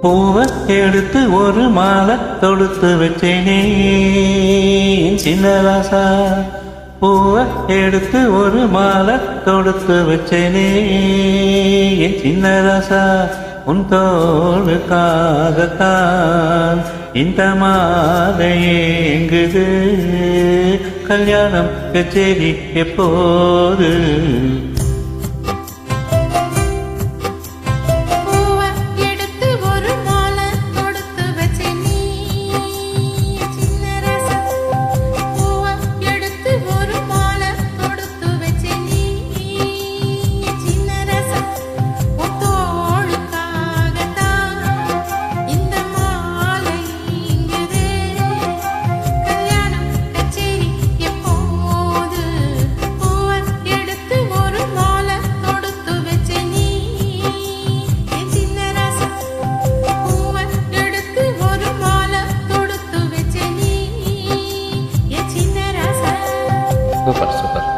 பூவை எடுத்து ஒரு மாலை தொடுத்து வச்சேனே சின்ன ராசா. பூவை எடுத்து ஒரு மாலை தொடுத்து வச்சேனே சின்ன ராசா. உன் தோளுக்காகத்தான் இந்த மாலை ஏங்குது. கல்யாணம் கச்சேரி எப்போது? Super super.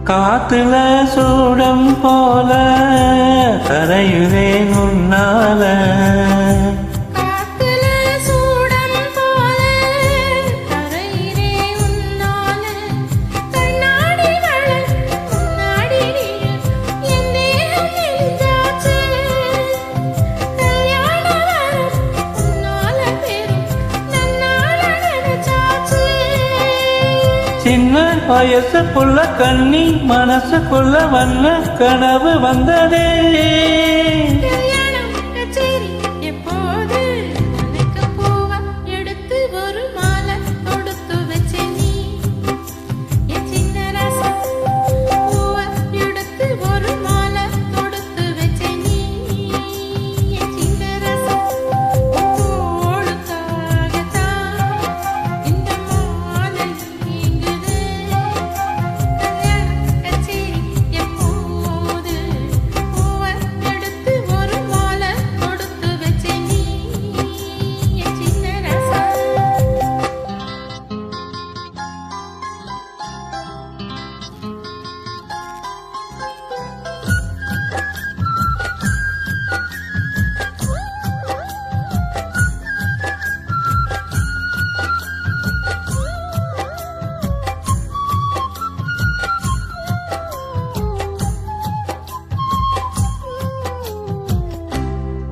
காத்துல சூடம் போல கரையுறேன் உன்னால. சின்ன வயசுக்குள்ள கண்ணி மனசுக்குள்ள வண்ண கனவு வந்ததே.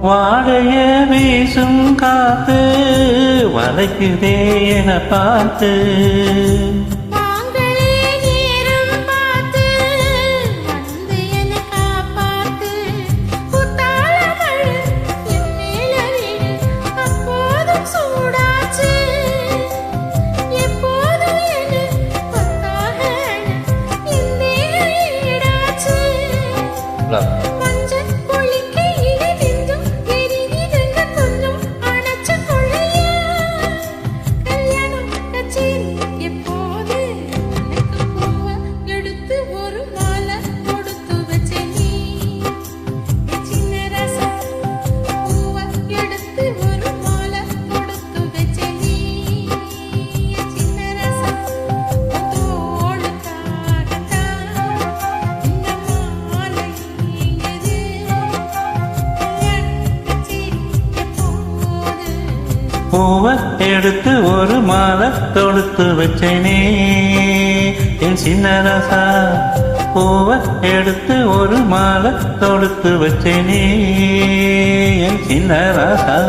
வாடைய வீசும் காத்து வளைக்குதே என பார்த்து. பூவை எடுத்து ஒரு மாலை தொடுத்து வச்சேனே என் சின்ன ராசா. பூவை எடுத்து ஒரு மாலை தொடுத்து வச்சேனே என் சின்ன ராசா.